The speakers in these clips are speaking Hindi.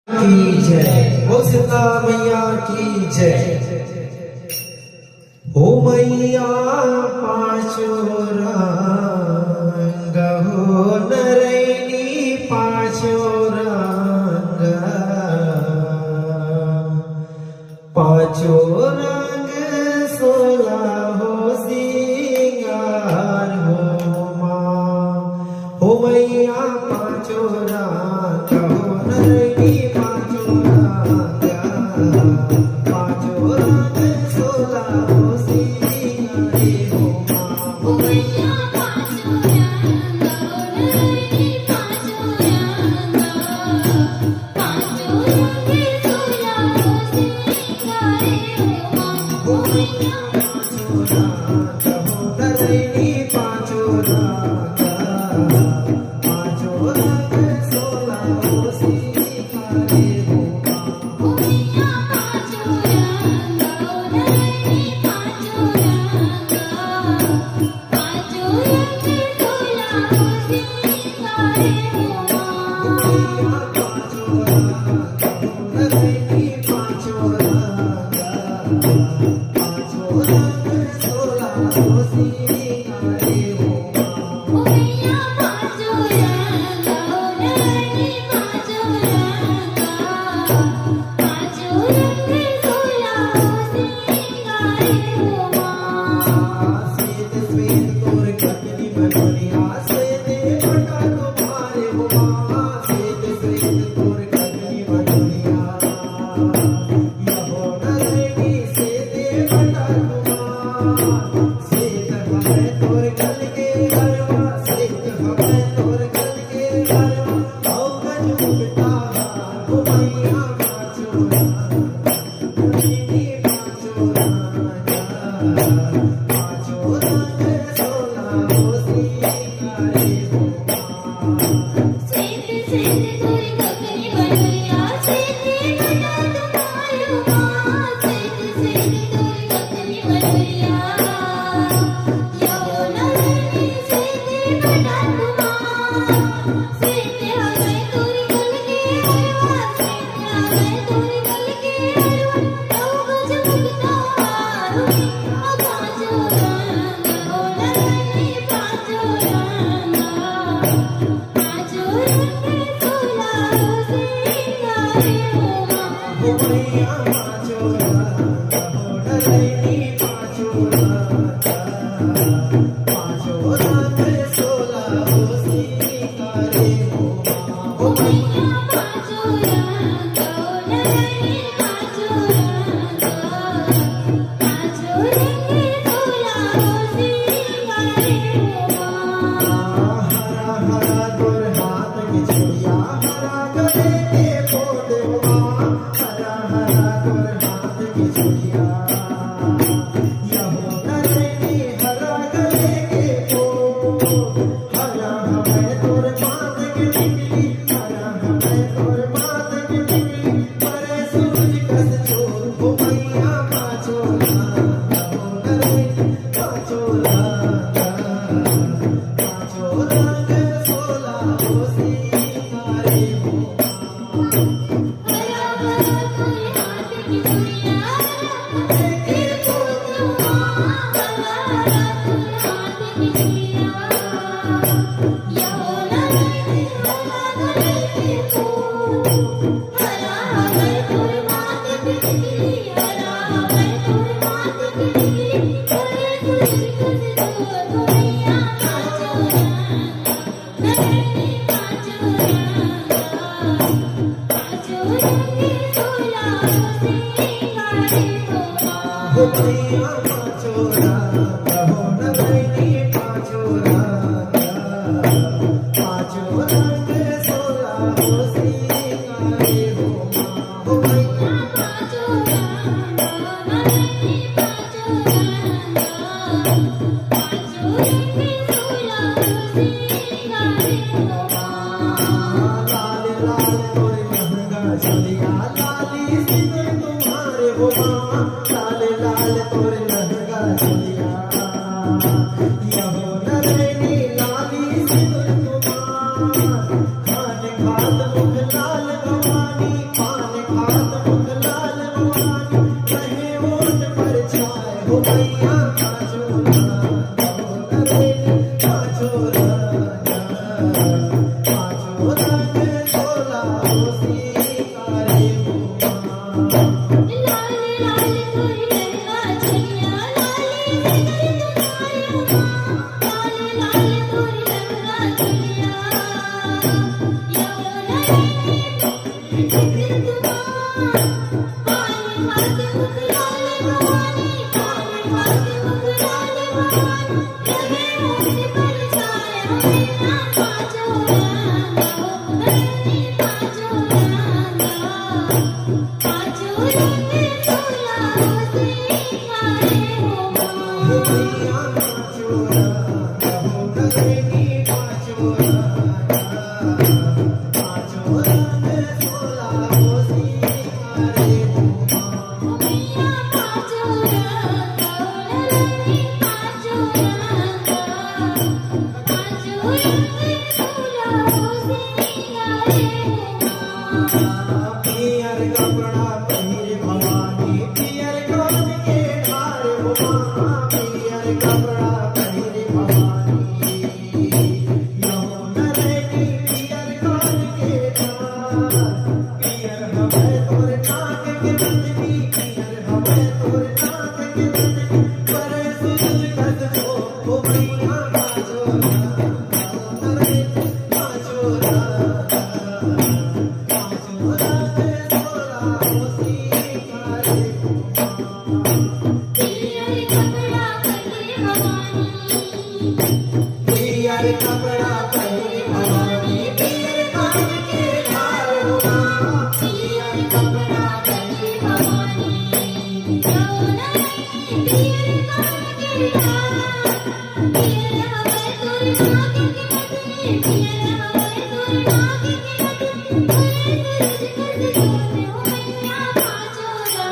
की जय, हो सीता मैया की जय। हो मैया पाँचो रंग, हो नरैनी पाँचो रंग, पाँचो रंग सोला हो सिंगार हो माँ। हो मैया पाँचो रंग, हो नरैनी पाँचो रंग, पाँचो रंग सोला हो सिंगार हो माँ। हो मैया पाँचो रंग, नरैनी पाँचो रंग, पाँचो रंग सोला हो सिंगार हो माँ। हो मैया पाँचो रंग, हो नरैनी पाँचो रंग, पाँचो रंग सोला हो सिंगार हो माँ। हो मैया पाँचो रंग, नरैनी पाँचो रंग, पाँचो रंग सोला हो सिंगार हो माँ। पाँचो रंग, हो नरैनी पाँचो रंग, पाँचो रंग सोला हो सिंगार हो माँ। हो मैया पाँचो रंग, नरैनी पाँचो रंग, पाँचो रंग सोला हो सिंगार हो माँ। श्वेत श्वेत तोर ककनी बनोरिया, श्वेत बटा तुम्हारे हो माँ। श्वेत श्वेत तोर ककनी बनोरिया, यहो नरैनी श्वेत बटा तुम्हार। श्वेत हवै तोर गल के हरवा, श्वेत हवै तोर गल के हरवा, औ गज मुक्ता हो मैया पाँचो रंग, नरैनी पाँचो रंग, पाँचो रंग सोला हो सिंगार हो माँ। श्वेत श्वेत तोर ककनी बनोरिया, श्वेत बटा तुम्हारो माँ। श्वेत श्वेत तोर ककनी बनोरिया, यहो नरैनी श्वेत बटा तुम्हार। श्वेत हवै तोर गल के हरवा, श्वेत हवै तोर गल के हरवा, औ गज मुक्ता हो मैया पाँचो रंग, हो नरैनी पाँचो रंग, पाँचो रंग सोला हो सिंगार हो माँ। हो मैया पाँचो रंग, हो नरैनी पाँचो रंग, पाँचो रंग सोला हो सिंगार हो माँ। हो मैया पाँचो रंग, नरैनी पाँचो रंग, पाँचो रंग सोला हो सिंगार हो माँ। हरा हरा तोर हाथ की चूड़िया, हरा गले के फूल हो माँ। हरा हरा तोर हाथ की चूड़िया, यहो नरैनी हरा गले के फूल। हरा हवै तोर माथ की टिकली, हरा हवै तोर माथ की टिकली, परे सूरज कस चोर। हो मैया पाँचो रंग, हो नरैनी पाँचो रंग, पाँचो रंग सोला हो सिंगार हो माँ। हरा हरा तोर हाथ की चूड़िया, हरा के फूल माँ। हरा हरा तोर हाथ की चूड़िया, यहो नरैनी हरा गले के फूल। हरा हवै तोर माथ की टिकली, हरा हवै तोर माथ की टिकली, परे सूरज कस चोर। हो मैया पाँचो रंग, नरैनी पाँचो रंग, पाँचो रंग सोला हो सिंगार हो माँ। हो मैया पाँचो रंग, हो नरैनी पाँचो रंग, पाँचो रंग सोला हो सिंगार हो माँ। हो मैया पाँचो रंग, नरैनी पाँचो रंग, पाँचो रंग सोला हो सिंगार हो माँ। लाल लाल तोर लहंगा चलिया, लाली सिंदूर तुम्हारे हो माँ। लाल लाल तोर लहंगा चलिया, यहो नरैनी लाली सिंदूर तुम्हार। खान खान मुख लाल भवानी, पियर कपड़ा पहिरे भवानी पियर कान के हार हो माँ पियर कपड़ा पहिरे भवानी यमुना रेडी पियर कान के हार पियर हमें तोर नाक के बंदगी पियर हमें तोर नाक के बंदगी करे सूरज कद जो हो मैया बाजोरा यमुना रेडी बाजोरा पियर कपड़ा पहिरे भवानी पियर कान के हार हो माँ पियर कपड़ा पहिरे भवानी मैया बाजोरा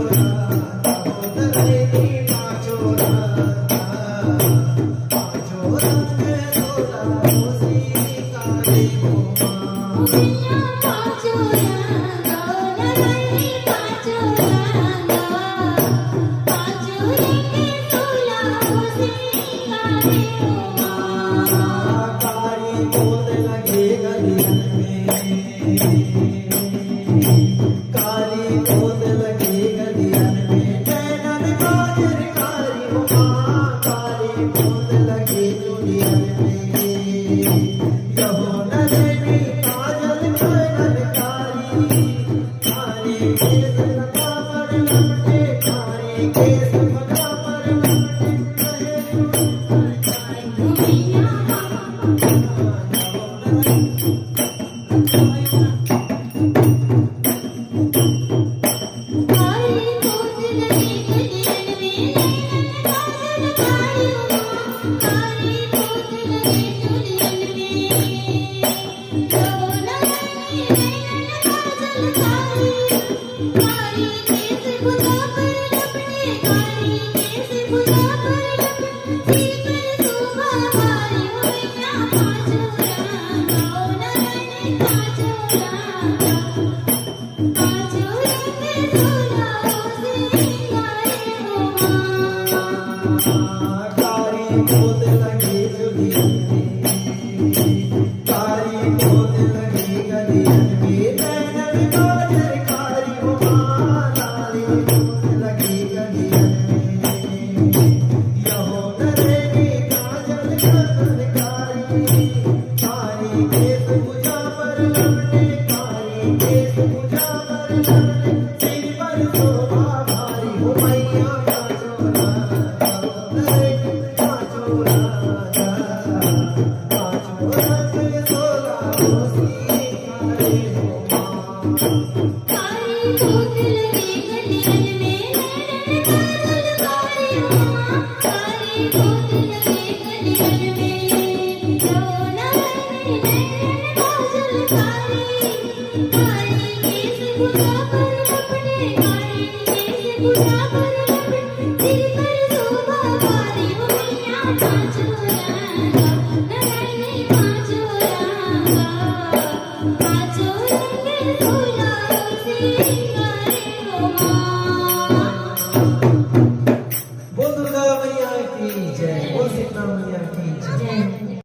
यमुना रेडी बाजोरा बाजोरा में सोला होसी कारे हो माँ कारी पोत लगे गलियन में काली पोत लगे गलियन में नैनन काजर कारी हो माँ काली पोत लगे चुड़ियन में यमुना रेडी काजल नैनन कारी कारी केस लगा पर लपटे कारी केस लगा पर कारी पोत लगे चुड़ियन में कारी पोत लगे गलियन में नैनन काजर कारी हो माँ कारी पोत लगे गलियन में यमुना रेडी काजल नैनन कारी कारी केस पूजा पर लपटे कारी केस पूजा पर लपटे सिर पर शोभा भारी हो मैया बाजोरा यमुना रेडी बाजोरा बाजोरा में सोला होसी कारे हो माँ Thank you.